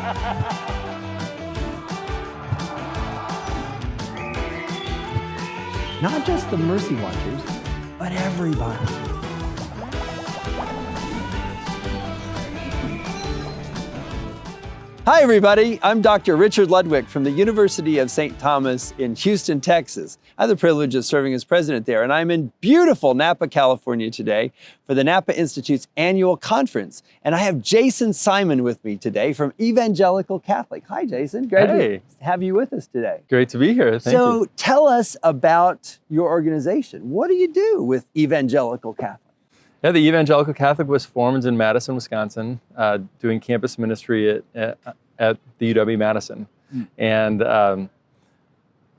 Not just the mercy watchers, but everybody. Hi, everybody. I'm Dr. Richard Ludwick from the University of St. Thomas in Houston, Texas. I have the privilege of serving as president there, and I'm in beautiful Napa, California today for the Napa Institute's Annual Conference. And I have Jason Simon with me today from Evangelical Catholic. Hi, Jason. Great to have you with us today. Great to be here. Thank you. So tell us about your organization. What do you do with Evangelical Catholic? Yeah, the Evangelical Catholic was formed in Madison, Wisconsin, doing campus ministry at the UW-Madison. And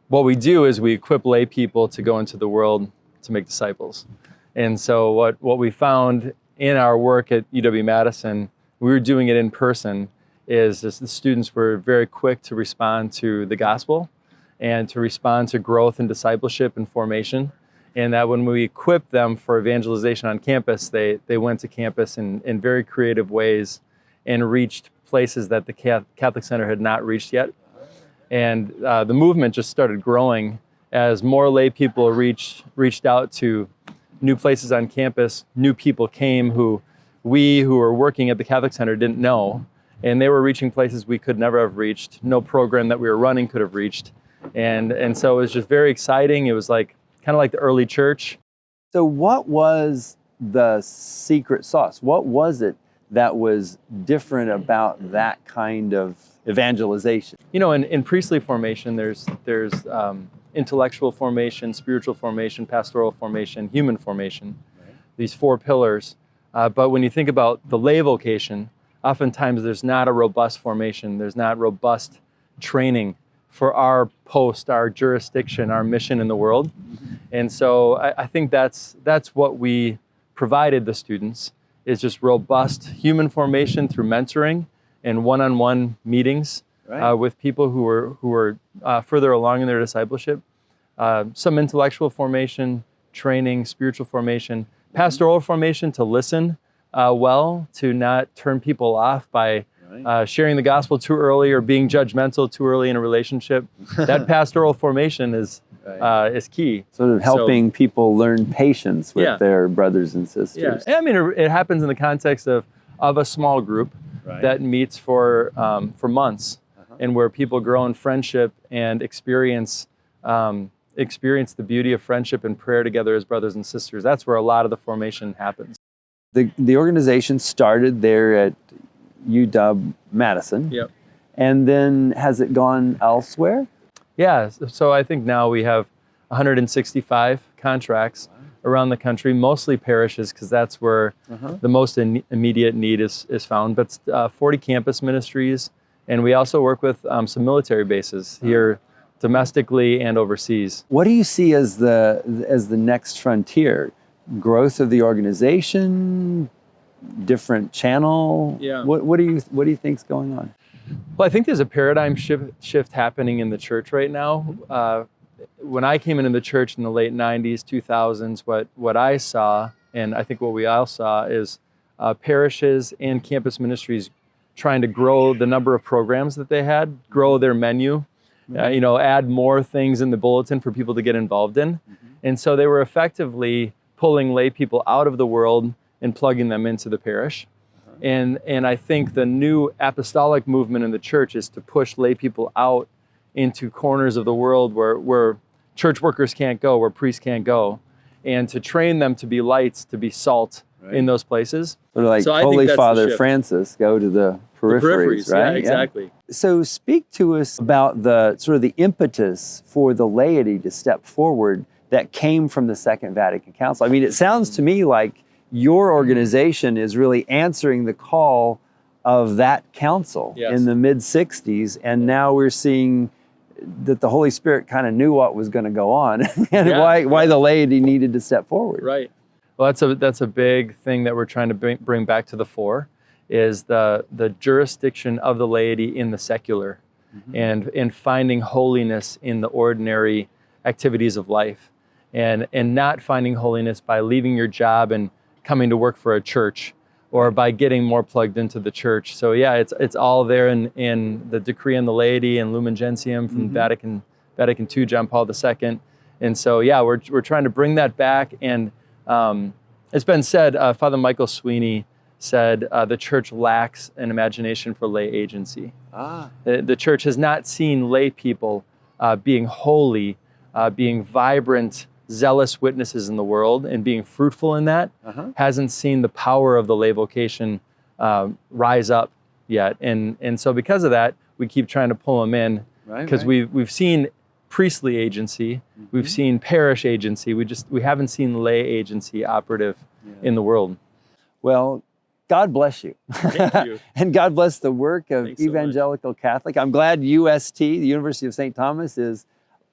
what we do is we equip lay people to go into the world to make disciples. And so what we found in our work at UW-Madison, we were doing it in person, is the students were very quick to respond to the gospel and to respond to growth and discipleship and formation. And that when we equipped them for evangelization on campus, they went to campus in very creative ways and reached places that the Catholic Center had not reached yet. And the movement just started growing as more lay people reached out to new places on campus. New people came who were working at the Catholic Center didn't know. And they were reaching places we could never have reached. No program that we were running could have reached. And so it was just very exciting. It was kind of like the early church. So what was the secret sauce? What was it that was different about that kind of evangelization? You know, in priestly formation, there's intellectual formation, spiritual formation, pastoral formation, human formation, these four pillars. But when you think about the lay vocation, oftentimes there's not a robust formation. There's not robust training for our post, our jurisdiction, our mission in the world. And so I think that's what we provided the students, is just robust human formation through mentoring and one-on-one meetings with people who were further along in their discipleship. Some intellectual formation, training, spiritual formation, pastoral formation to listen well, to not turn people off by sharing the gospel too early or being judgmental too early in a relationship. That pastoral formation is key. Sort of helping people learn patience with their brothers and sisters. Yeah, I mean, it happens in the context of a small group that meets for months, and where people grow in friendship and experience the beauty of friendship and prayer together as brothers and sisters. That's where a lot of the formation happens. The organization started there at UW-Madison. Yep. And then has it gone elsewhere? Yeah, so I think now we have 165 contracts around the country, mostly parishes, because that's where the most immediate need is found, but 40 campus ministries, and we also work with some military bases here domestically and overseas. What do you see as the next frontier? Growth of the organization, different channel? Yeah. What do you think's going on? Well, I think there's a paradigm shift happening in the church right now. When I came into the church in the late 90s, 2000s, what I saw, and I think what we all saw, is parishes and campus ministries trying to grow the number of programs that they had, grow their menu, add more things in the bulletin for people to get involved in. And so they were effectively pulling lay people out of the world and plugging them into the parish. And I think the new apostolic movement in the church is to push lay people out into corners of the world where church workers can't go, where priests can't go, and to train them to be lights, to be salt in those places. Sort of like Holy Father Francis, go to the peripheries, right? Yeah, exactly. So speak to us about the sort of the impetus for the laity to step forward that came from the Second Vatican Council. I mean, it sounds to me like your organization is really answering the call of that council in the mid-60s, and now we're seeing that the Holy Spirit kind of knew what was going to go on and why the laity needed to step forward. Right. Well, that's a big thing that we're trying to bring back to the fore, is the jurisdiction of the laity in the secular, and finding holiness in the ordinary activities of life, and not finding holiness by leaving your job and coming to work for a church, or by getting more plugged into the church. So yeah, it's all there in the Decree on the Laity and Lumen Gentium from Vatican II, John Paul II. And so yeah, we're trying to bring that back. And it's been said, Father Michael Sweeney said, the church lacks an imagination for lay agency. The church has not seen lay people being holy, being vibrant, zealous witnesses in the world and being fruitful in that, hasn't seen the power of the lay vocation rise up yet. And so because of that, we keep trying to pull them in, because we've seen priestly agency, we've seen parish agency, we haven't seen lay agency operative in the world. Well, God bless you. Thank you. And God bless the work of Thanks so Evangelical Catholic. I'm glad UST, the University of St. Thomas, is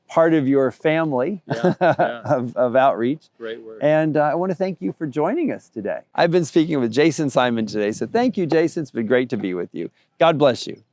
part of your family of outreach. Great work. And I want to thank you for joining us today. I've been speaking with Jason Simon today, so thank you, Jason. It's been great to be with you. God bless you.